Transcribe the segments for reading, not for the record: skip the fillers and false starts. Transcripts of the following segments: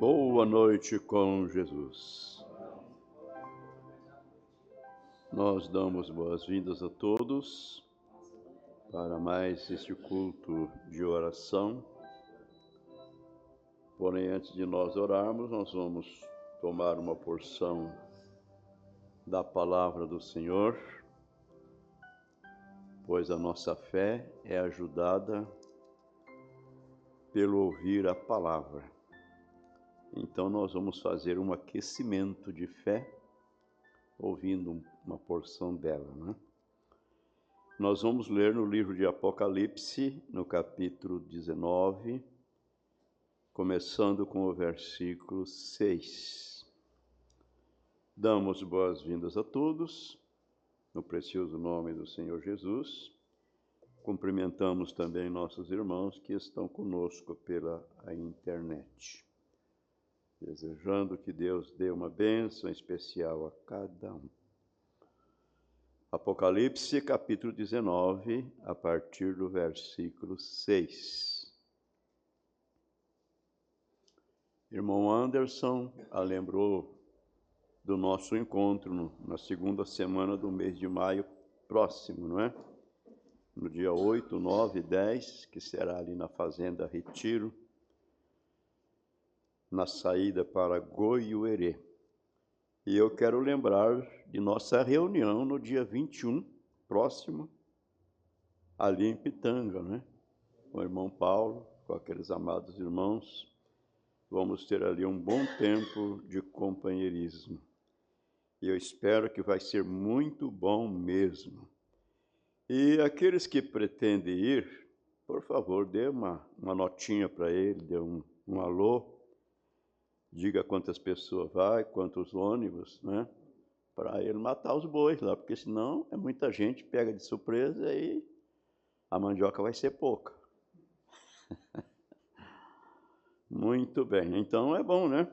Boa noite com Jesus. Nós damos boas-vindas a todos para mais este culto de oração. Porém, antes de nós orarmos, nós vamos tomar uma porção da palavra do Senhor, pois a nossa fé é ajudada pelo ouvir a palavra. Então, nós vamos fazer um aquecimento de fé, ouvindo uma porção dela, né? Nós vamos ler no livro de Apocalipse, no capítulo 19, começando com o versículo 6. Damos boas-vindas a todos, no precioso nome do Senhor Jesus. Cumprimentamos também nossos irmãos que estão conosco pela internet, desejando que Deus dê uma bênção especial a cada um. Apocalipse, capítulo 19, a partir do versículo 6. Irmão Anderson lembrou do nosso encontro na segunda semana do mês de maio próximo, não é? No dia 8, 9 e 10, que será ali na Fazenda Retiro, na saída para Goiuerê. E eu quero lembrar de nossa reunião no dia 21, próximo, ali em Pitanga, né? Com o irmão Paulo, com aqueles amados irmãos. Vamos ter ali um bom tempo de companheirismo. E eu espero que vai ser muito bom mesmo. E aqueles que pretendem ir, por favor, dê uma notinha para ele, dê um alô. Diga quantas pessoas vai, quantos ônibus, né? Para ele matar os bois lá, porque senão é muita gente, pega de surpresa e a mandioca vai ser pouca. Muito bem, então é bom, né?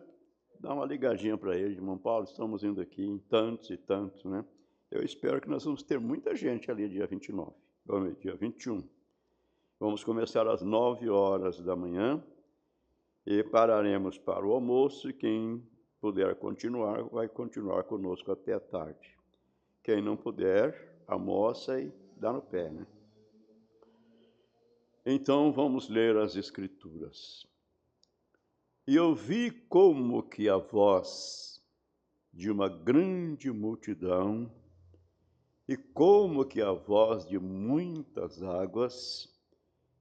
Dá uma ligadinha para ele, irmão Paulo, estamos indo aqui em tantos e tantos, né? Eu espero que nós vamos ter muita gente ali dia 29, dia 21. Vamos começar às 9 horas da manhã e pararemos para o almoço e quem puder continuar, vai continuar conosco até a tarde. Quem não puder, almoça e dá no pé, né? Então, vamos ler as Escrituras. E ouvi como que a voz de uma grande multidão, e como que a voz de muitas águas,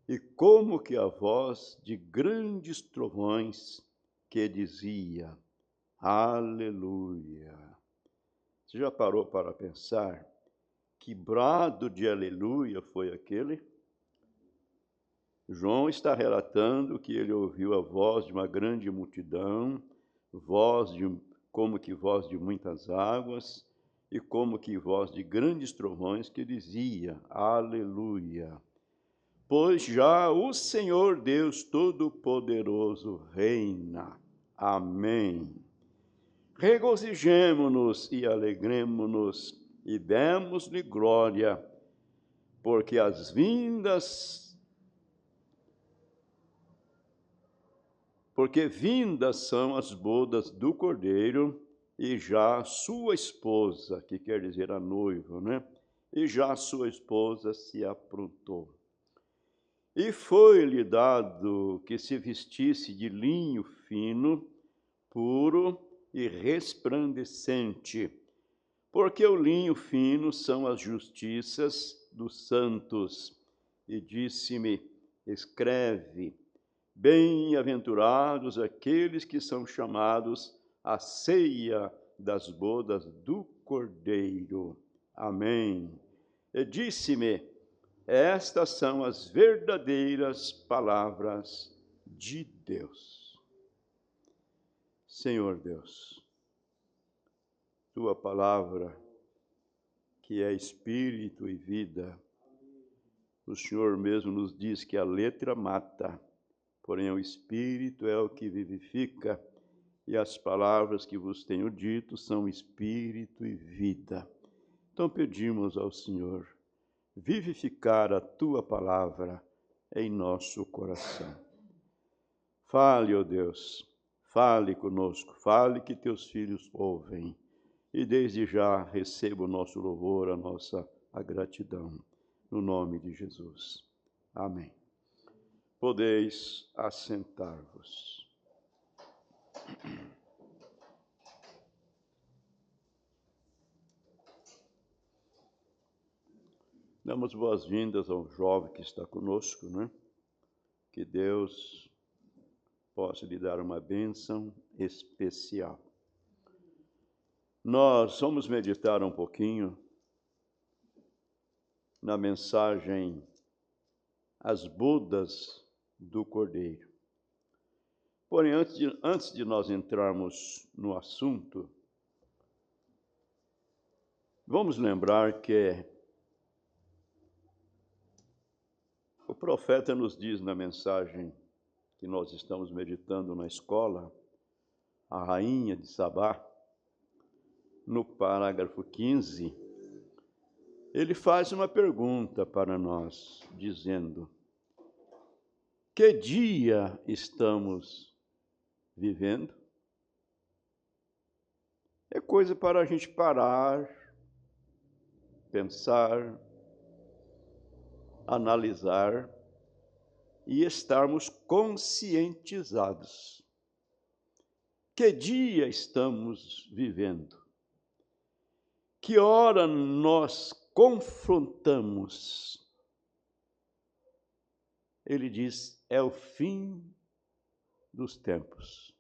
e como que a voz de grandes trovões, que dizia: Aleluia! Você já parou para pensar que brado de aleluia foi aquele? João está relatando que ele ouviu a voz de uma grande multidão, como que voz de muitas águas, e como que voz de grandes trovões, que dizia: Aleluia! Pois já o Senhor Deus Todo-Poderoso reina. Amém. Regozijemo-nos e alegremo-nos e demos-lhe glória, porque vindas são as bodas do Cordeiro, e já sua esposa, que quer dizer a noiva, né? E já sua esposa se aprontou. E foi-lhe dado que se vestisse de linho fino, puro e resplandecente, porque o linho fino são as justiças dos santos. E disse-me: escreve, bem-aventurados aqueles que são chamados à ceia das bodas do Cordeiro. Amém. E disse-me: estas são as verdadeiras palavras de Deus. Senhor Deus, tua palavra, que é espírito e vida, o Senhor mesmo nos diz que a letra mata, porém o espírito é o que vivifica, e as palavras que vos tenho dito são espírito e vida. Então pedimos ao Senhor vivificar a tua palavra em nosso coração. Fale, ó Deus, Fale conosco, fale que teus filhos ouvem. E desde já receba o nosso louvor, a nossa gratidão, no nome de Jesus. Amém. Podeis assentar-vos. Damos boas-vindas ao jovem que está conosco, né? Que Deus possa lhe dar uma bênção especial. Nós vamos meditar um pouquinho na mensagem As Bodas do Cordeiro. Porém, antes de nós entrarmos no assunto, vamos lembrar que o profeta nos diz na mensagem que nós estamos meditando na escola, a rainha de Sabá, no parágrafo 15, ele faz uma pergunta para nós, dizendo: que dia estamos vivendo? É coisa para a gente parar, pensar, analisar e estarmos conscientizados. Que dia estamos vivendo? Que hora nós confrontamos? Ele diz, é o fim dos tempos.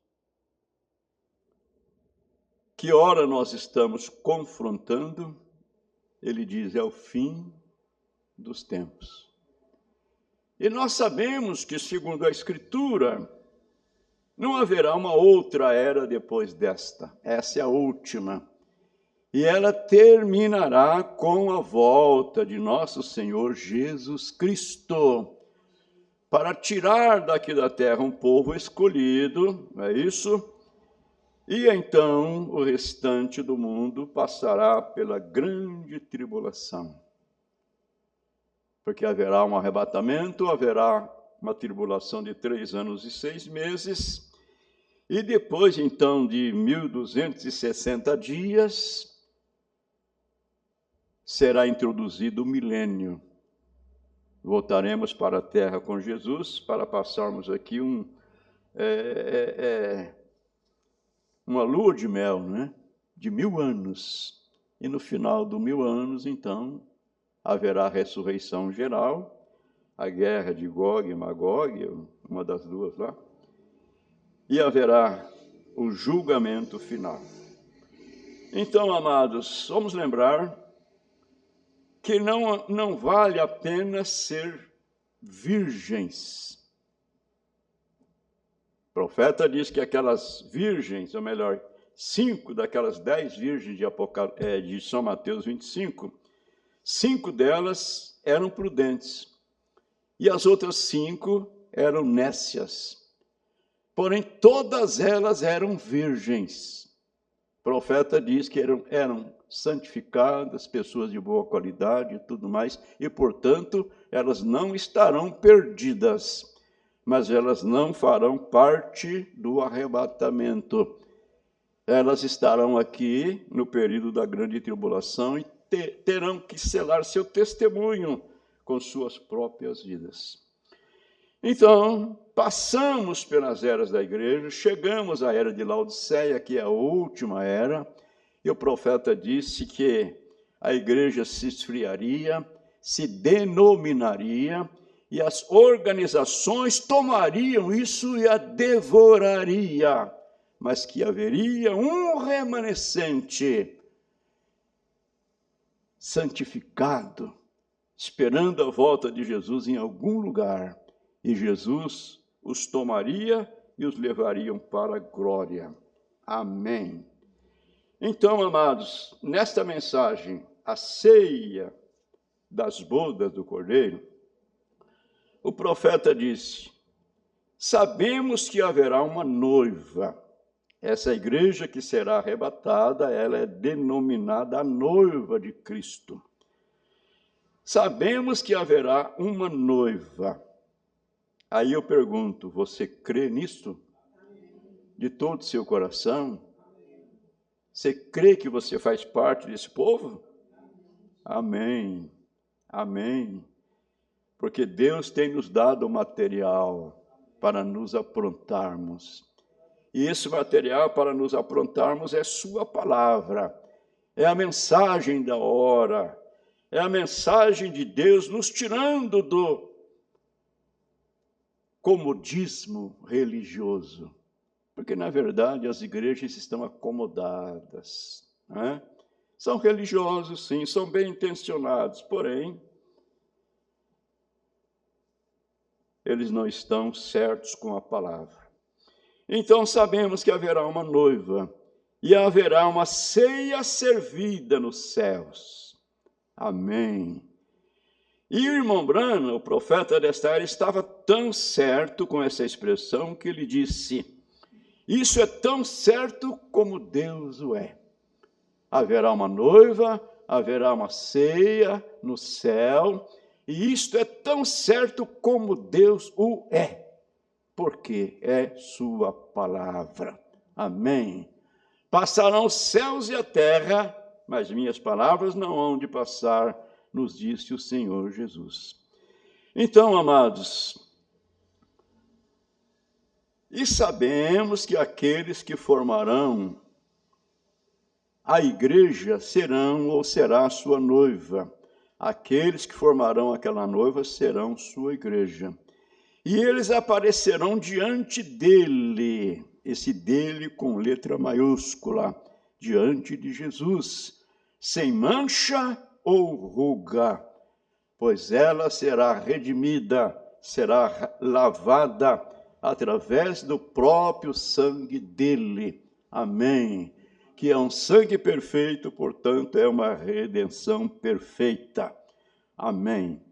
Que hora nós estamos confrontando? Ele diz, é o fim dos tempos. E nós sabemos que, segundo a Escritura, não haverá uma outra era depois desta. Essa é a última. E ela terminará com a volta de nosso Senhor Jesus Cristo, para tirar daqui da terra um povo escolhido, não é isso? E então o restante do mundo passará pela grande tribulação. Porque haverá um arrebatamento, haverá uma tribulação de 3 anos e 6 meses, e depois, então, de 1260 dias, será introduzido o milênio. Voltaremos para a terra com Jesus para passarmos aqui uma lua de mel, né? De 1000 anos. E no final dos 1000 anos, então, haverá a ressurreição geral, a guerra de Gog e Magog, uma das duas lá, e haverá o julgamento final. Então, amados, vamos lembrar que não vale a pena ser virgens. O profeta diz que aquelas virgens, ou melhor, 5 daquelas 10 virgens de São Mateus 25, 5 delas eram prudentes, e as outras 5 eram nécias. Porém, todas elas eram virgens. O profeta diz que eram santificadas, pessoas de boa qualidade e tudo mais, e, portanto, elas não estarão perdidas, mas elas não farão parte do arrebatamento. Elas estarão aqui no período da grande tribulação e terão que selar seu testemunho com suas próprias vidas. Então, passamos pelas eras da igreja, chegamos à era de Laodiceia, que é a última era, e o profeta disse que a igreja se esfriaria, se denominaria, e as organizações tomariam isso e a devoraria, mas que haveria um remanescente santificado, esperando a volta de Jesus em algum lugar, e Jesus os tomaria e os levariam para a glória. Amém. Então, amados, nesta mensagem, a ceia das bodas do Cordeiro, o profeta disse, sabemos que haverá uma noiva. Essa igreja que será arrebatada, ela é denominada a noiva de Cristo. Sabemos que haverá uma noiva. Aí eu pergunto, você crê nisto? de todo o seu coração? Você crê que você faz parte desse povo? Amém. Amém. Porque Deus tem nos dado o material para nos aprontarmos. E esse material para nos aprontarmos é sua palavra. É a mensagem da hora. É a mensagem de Deus nos tirando do comodismo religioso. Porque, na verdade, as igrejas estão acomodadas, né? São religiosos, sim, são bem intencionados, porém, eles não estão certos com a palavra. Então, sabemos que haverá uma noiva e haverá uma ceia servida nos céus. Amém. E o irmão Branham, o profeta desta era, estava tão certo com essa expressão que ele disse: isso é tão certo como Deus o é. Haverá uma noiva, haverá uma ceia no céu, e isto é tão certo como Deus o é, porque é sua palavra. Amém. Passarão os céus e a terra, mas minhas palavras não hão de passar, nos disse o Senhor Jesus. Então, amados, e sabemos que aqueles que formarão a igreja serão ou será sua noiva. Aqueles que formarão aquela noiva serão sua igreja. E eles aparecerão diante dele, esse dele com letra maiúscula, diante de Jesus, sem mancha ou ruga, pois ela será redimida, será lavada através do próprio sangue dele. Amém. Que é um sangue perfeito, portanto, é uma redenção perfeita. Amém.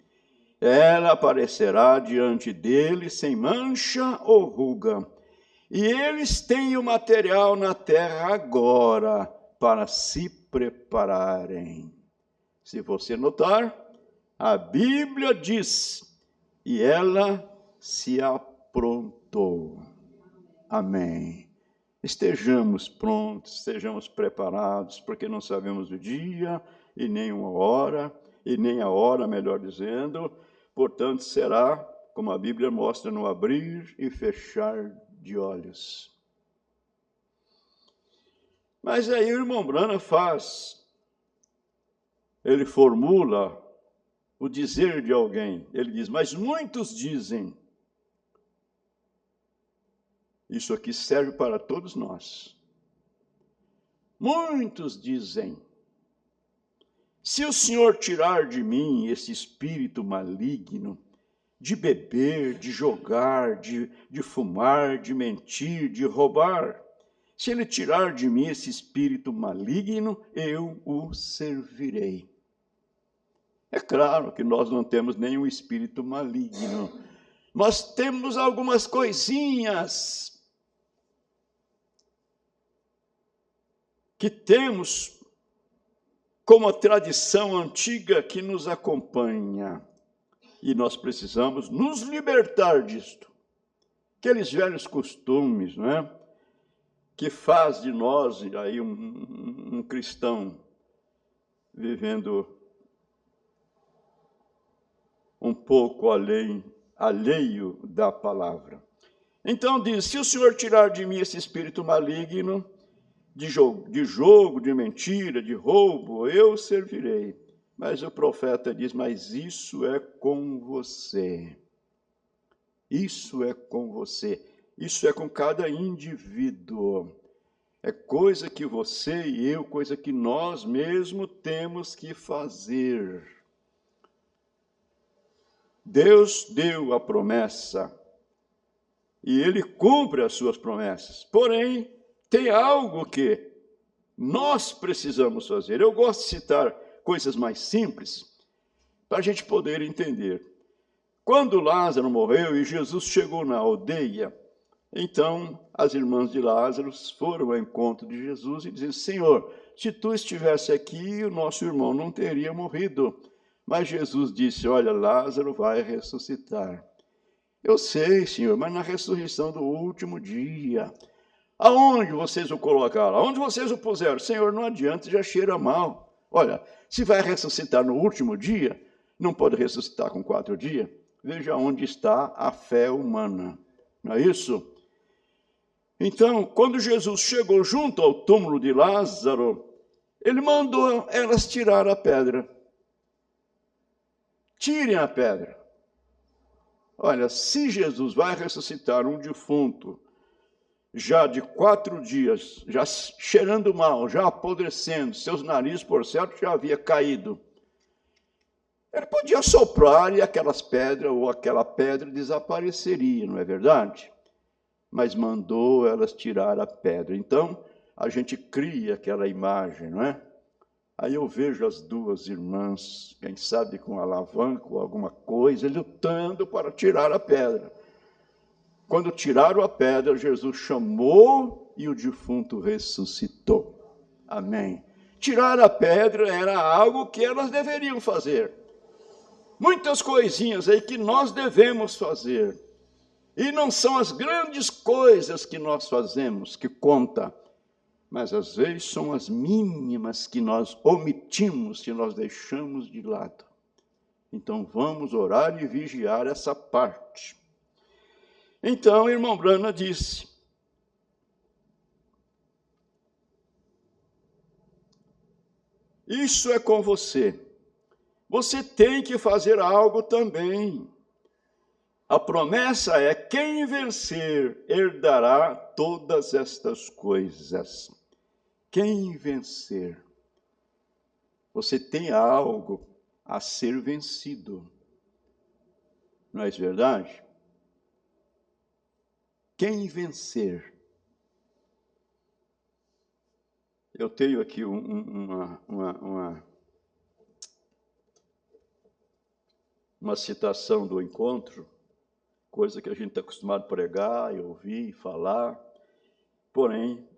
Ela aparecerá diante dele sem mancha ou ruga. E eles têm o material na terra agora para se prepararem. Se você notar, a Bíblia diz, e ela se aprontou. Amém. Estejamos prontos, estejamos preparados, porque não sabemos o dia e nem uma hora, e nem a hora, melhor dizendo. Portanto, será, como a Bíblia mostra, no abrir e fechar de olhos. Mas aí o irmão Branham ele formula o dizer de alguém. Ele diz, mas muitos dizem. Isso aqui serve para todos nós. Muitos dizem, se o Senhor tirar de mim esse espírito maligno, de beber, de jogar, de fumar, de mentir, de roubar, se Ele tirar de mim esse espírito maligno, eu o servirei. É claro que nós não temos nenhum espírito maligno. Nós temos algumas coisinhas que temos como a tradição antiga que nos acompanha. E nós precisamos nos libertar disto. Aqueles velhos costumes, não é? Que faz de nós aí um cristão vivendo um pouco alheio da palavra. Então diz, se o Senhor tirar de mim esse espírito maligno, de jogo, de mentira, de roubo, eu servirei. Mas o profeta diz, mas isso é com você. Isso é com você. Isso é com cada indivíduo. É coisa que você e eu, coisa que nós mesmos temos que fazer. Deus deu a promessa e Ele cumpre as suas promessas. Porém, tem algo que nós precisamos fazer. Eu gosto de citar coisas mais simples para a gente poder entender. Quando Lázaro morreu e Jesus chegou na aldeia, então as irmãs de Lázaro foram ao encontro de Jesus e disseram, Senhor, se tu estivesse aqui, o nosso irmão não teria morrido. Mas Jesus disse, olha, Lázaro vai ressuscitar. Eu sei, Senhor, mas na ressurreição do último dia. Aonde vocês o colocaram? Aonde vocês o puseram? Senhor, não adianta, já cheira mal. Olha, se vai ressuscitar no último dia, não pode ressuscitar com 4 dias. Veja onde está a fé humana. Não é isso? Então, quando Jesus chegou junto ao túmulo de Lázaro, ele mandou elas tirar a pedra. Tirem a pedra. Olha, se Jesus vai ressuscitar um defunto, já de 4 dias, já cheirando mal, já apodrecendo, seus narizes, por certo, já havia caído, ele podia soprar e aquelas pedras ou aquela pedra desapareceria, não é verdade? Mas mandou elas tirar a pedra. Então, a gente cria aquela imagem, não é? Aí eu vejo as 2 irmãs, quem sabe com alavanca ou alguma coisa, lutando para tirar a pedra. Quando tiraram a pedra, Jesus chamou e o defunto ressuscitou. Amém. Tirar a pedra era algo que elas deveriam fazer. Muitas coisinhas aí que nós devemos fazer. E não são as grandes coisas que nós fazemos que conta, mas às vezes são as mínimas que nós omitimos, que nós deixamos de lado. Então vamos orar e vigiar essa parte. Então o irmão Branham disse: isso é com você. Você tem que fazer algo também. A promessa é: quem vencer herdará todas estas coisas. Quem vencer? Você tem algo a ser vencido. Não é verdade? Quem vencer? Eu tenho aqui uma citação do encontro, coisa que a gente está acostumado a pregar, e ouvir, e falar, porém,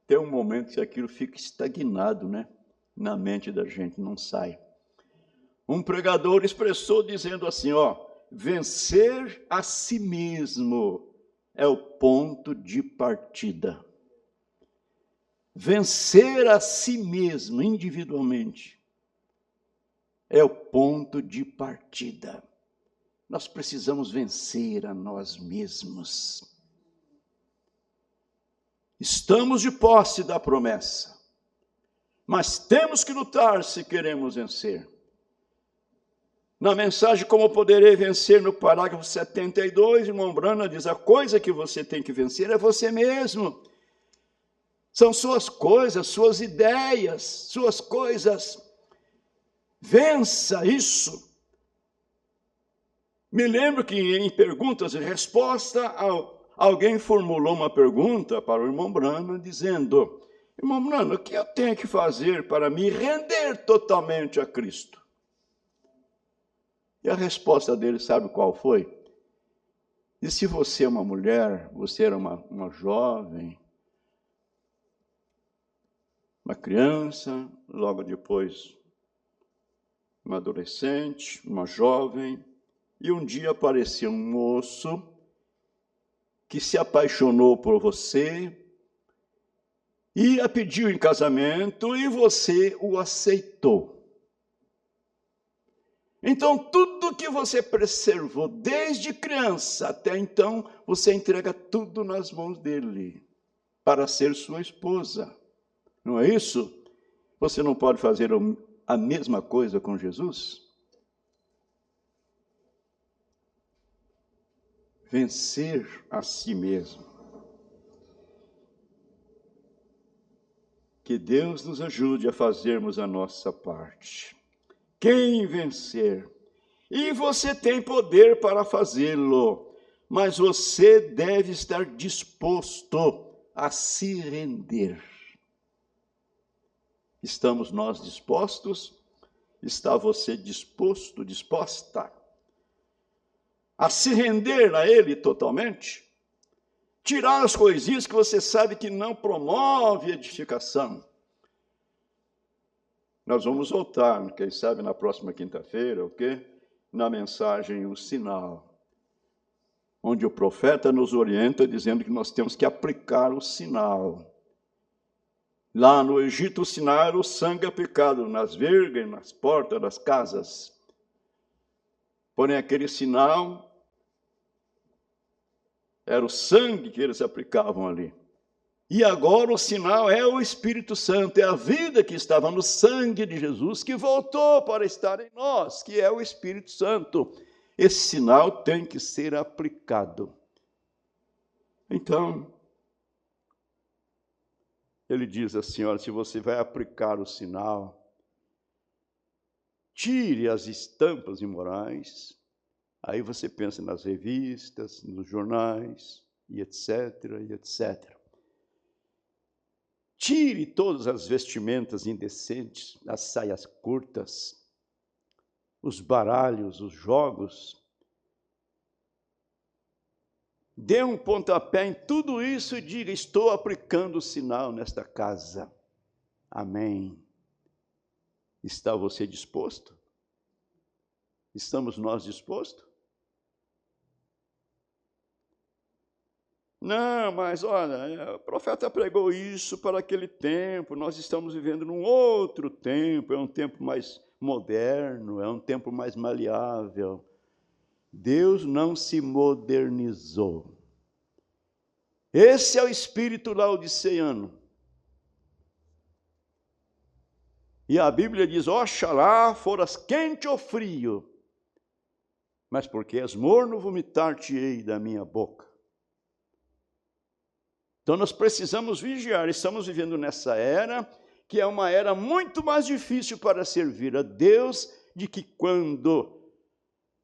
tem um momento que aquilo fica estagnado, né? Na mente da gente, não sai. Um pregador expressou dizendo assim, vencer a si mesmo é o ponto de partida. Vencer a si mesmo, individualmente, é o ponto de partida. Nós precisamos vencer a nós mesmos. Estamos de posse da promessa, mas temos que lutar se queremos vencer. Na mensagem Como Poderei Vencer, no parágrafo 72, irmão Branham diz: a coisa que você tem que vencer é você mesmo. São suas coisas, suas ideias, suas coisas. Vença isso. Me lembro que em perguntas e respostas, alguém formulou uma pergunta para o irmão Branham, dizendo: irmão Branham, o que eu tenho que fazer para me render totalmente a Cristo? E a resposta dele, sabe qual foi? E se você é uma mulher, você era uma jovem, uma criança, logo depois uma adolescente, uma jovem, e um dia apareceu um moço que se apaixonou por você e a pediu em casamento e você o aceitou. Então, tudo que você preservou desde criança até então, você entrega tudo nas mãos dele para ser sua esposa. Não é isso? Você não pode fazer a mesma coisa com Jesus? Vencer a si mesmo. Que Deus nos ajude a fazermos a nossa parte. Quem vencer? E você tem poder para fazê-lo, mas você deve estar disposto a se render. Estamos nós dispostos? Está você disposto, disposta a se render a Ele totalmente? Tirar as coisinhas que você sabe que não promove edificação. Nós vamos voltar, quem sabe, na próxima quinta-feira, na mensagem O Sinal. onde o profeta nos orienta dizendo que nós temos que aplicar o sinal. Lá no Egito, o sinal era o sangue aplicado nas vergas, nas portas das casas. Porém, aquele sinal era o sangue que eles aplicavam ali. E agora o sinal é o Espírito Santo, é a vida que estava no sangue de Jesus, que voltou para estar em nós, que é o Espírito Santo. Esse sinal tem que ser aplicado. Então, ele diz assim, olha, se você vai aplicar o sinal, tire as estampas imorais. Aí você pensa nas revistas, nos jornais, e etc, e etc. Tire todas as vestimentas indecentes, as saias curtas, os baralhos, os jogos. Dê um pontapé em tudo isso e diga, estou aplicando o sinal nesta casa. Amém. Está você disposto? Estamos nós dispostos? Não, mas olha, o profeta pregou isso para aquele tempo, nós estamos vivendo num outro tempo, é um tempo mais moderno, é um tempo mais maleável. Deus não se modernizou. Esse é o espírito laodiceano. E a Bíblia diz, oxalá foras quente ou frio, mas porque és morno, vomitar-te-ei da minha boca. Então nós precisamos vigiar, estamos vivendo nessa era, que é uma era muito mais difícil para servir a Deus, de que quando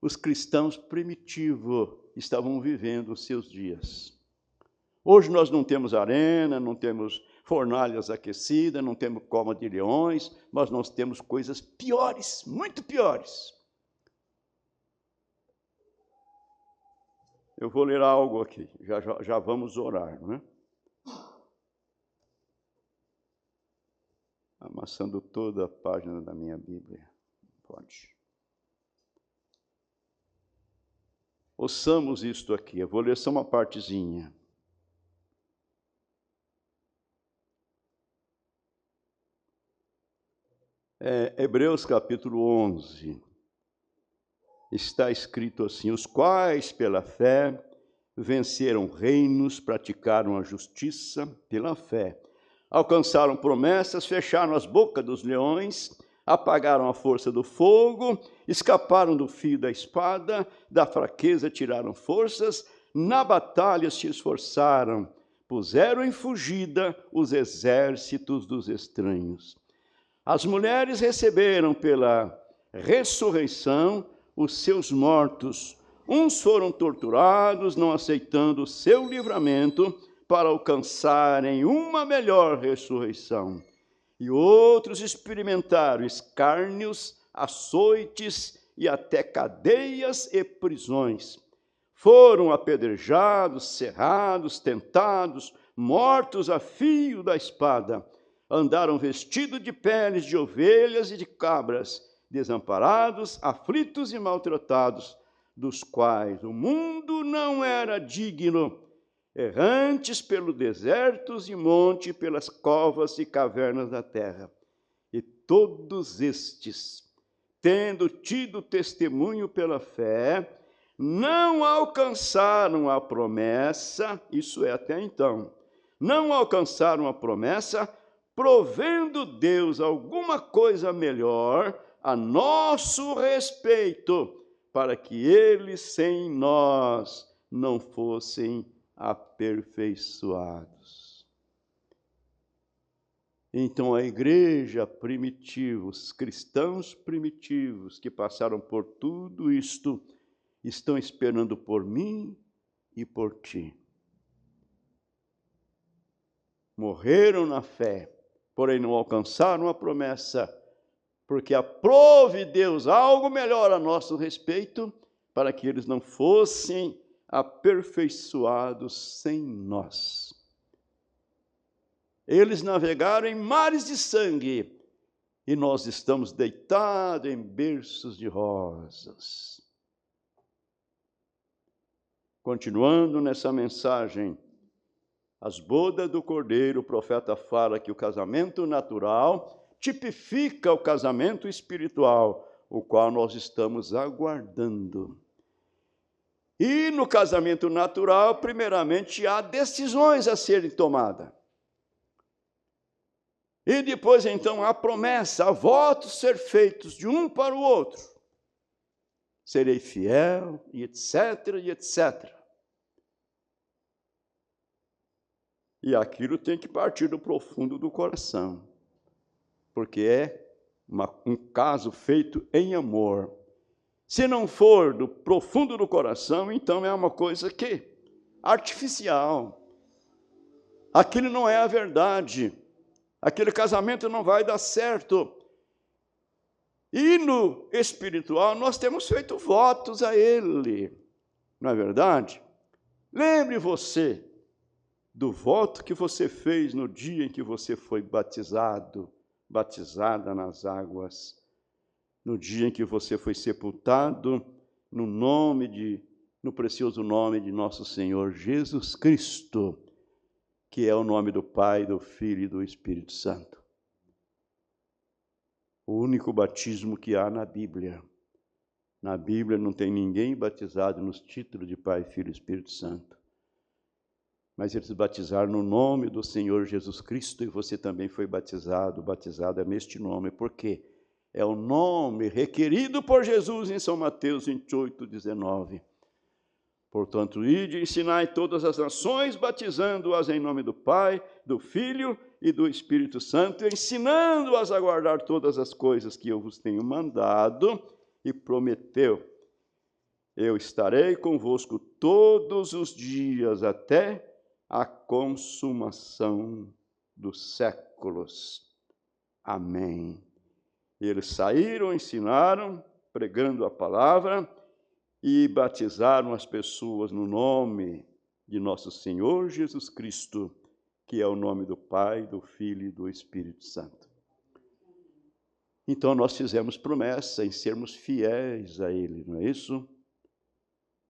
os cristãos primitivos estavam vivendo os seus dias. Hoje nós não temos arena, não temos fornalhas aquecidas, não temos cova de leões, mas nós temos coisas piores, muito piores. Eu vou ler algo aqui, já vamos orar, não é? Amassando toda a página da minha Bíblia. Pode. Ouçamos isto aqui, eu vou ler só uma partezinha. Hebreus capítulo 11. Está escrito assim, os quais pela fé venceram reinos, praticaram a justiça pela fé. Alcançaram promessas, fecharam as bocas dos leões, apagaram a força do fogo, escaparam do fio da espada, da fraqueza tiraram forças, na batalha se esforçaram, puseram em fugida os exércitos dos estranhos. As mulheres receberam pela ressurreição os seus mortos. Uns foram torturados, não aceitando o seu livramento, para alcançarem uma melhor ressurreição. E outros experimentaram escárnios, açoites e até cadeias e prisões. Foram apedrejados, serrados, tentados, mortos a fio da espada. Andaram vestidos de peles de ovelhas e de cabras, desamparados, aflitos e maltratados, dos quais o mundo não era digno, errantes pelos desertos e monte, pelas covas e cavernas da terra. E todos estes, tendo tido testemunho pela fé, não alcançaram a promessa, isso é até então, não alcançaram a promessa, provendo Deus alguma coisa melhor a nosso respeito, para que eles sem nós não fossem aperfeiçoados. Então a igreja primitiva, os cristãos primitivos que passaram por tudo isto, estão esperando por mim e por ti. Morreram na fé, porém não alcançaram a promessa, porque aprove Deus algo melhor a nosso respeito, para que eles não fossem aperfeiçoados sem nós. Eles navegaram em mares de sangue, e nós estamos deitados em berços de rosas. Continuando nessa mensagem, as bodas do Cordeiro, o profeta fala que o casamento natural tipifica o casamento espiritual, o qual nós estamos aguardando. E no casamento natural, primeiramente, há decisões a serem tomadas. E depois, então, há promessa, há votos ser feitos de um para o outro. Serei fiel, e etc, e etc. E aquilo tem que partir do profundo do coração, porque é um caso feito em amor. Se não for do profundo do coração, então é uma coisa que artificial. Aquilo não é a verdade. Aquele casamento não vai dar certo. E no espiritual, nós temos feito votos a Ele. Não é verdade? Lembre você do voto que você fez no dia em que você foi batizada nas águas. No dia em que você foi sepultado no precioso nome de nosso Senhor Jesus Cristo, que é o nome do Pai, do Filho e do Espírito Santo. O único batismo que há na Bíblia. Na Bíblia não tem ninguém batizado nos títulos de Pai, Filho e Espírito Santo. Mas eles batizaram no nome do Senhor Jesus Cristo, e você também foi batizada neste nome. Por quê? É o nome requerido por Jesus em São Mateus 28, 19. Portanto, ide e ensinai todas as nações, batizando-as em nome do Pai, do Filho e do Espírito Santo, ensinando-as a guardar todas as coisas que eu vos tenho mandado, e prometeu: eu estarei convosco todos os dias até a consumação dos séculos. Amém. E eles saíram, ensinaram, pregando a palavra, e batizaram as pessoas no nome de nosso Senhor Jesus Cristo, que é o nome do Pai, do Filho e do Espírito Santo. Então nós fizemos promessa em sermos fiéis a Ele, não é isso?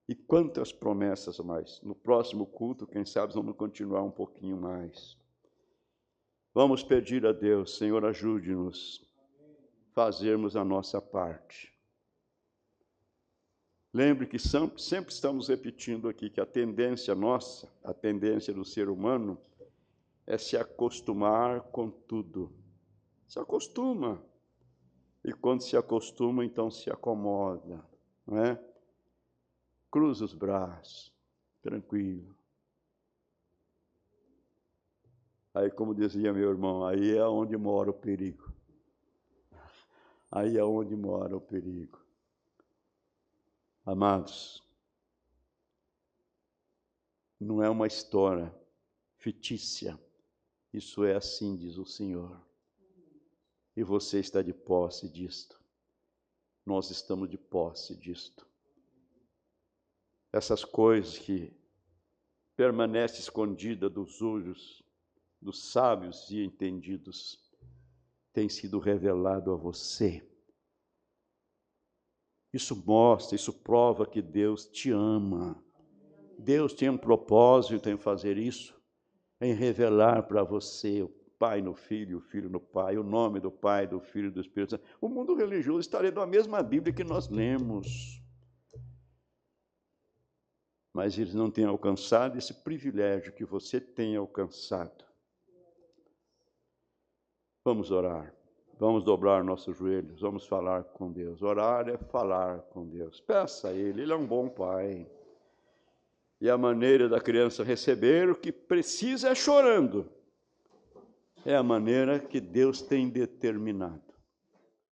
E quantas promessas mais? No próximo culto, quem sabe, vamos continuar um pouquinho mais. Vamos pedir a Deus: Senhor, ajude-nos a fazermos a nossa parte. Lembre que sempre estamos repetindo aqui que a tendência nossa, a tendência do ser humano, é se acostumar com tudo. Se acostuma. E quando se acostuma, então se acomoda, não é? Cruza os braços, tranquilo. Aí, como dizia meu irmão, aí é onde mora o perigo. Aí é onde mora o perigo. Amados, não é uma história fictícia. Isso é assim, diz o Senhor. E você está de posse disto. Nós estamos de posse disto. Essas coisas que permanecem escondidas dos olhos dos sábios e entendidos têm sido revelado a você. Isso mostra, isso prova que Deus te ama. Deus tem um propósito em fazer isso, em revelar para você o Pai no Filho, o Filho no Pai, o nome do Pai, do Filho e do Espírito Santo. O mundo religioso está lendo a mesma Bíblia que nós lemos. Mas eles não têm alcançado esse privilégio que você tem alcançado. Vamos orar. Vamos dobrar nossos joelhos, vamos falar com Deus. Orar é falar com Deus. Peça a Ele é um bom Pai. E a maneira da criança receber o que precisa é chorando. É a maneira que Deus tem determinado.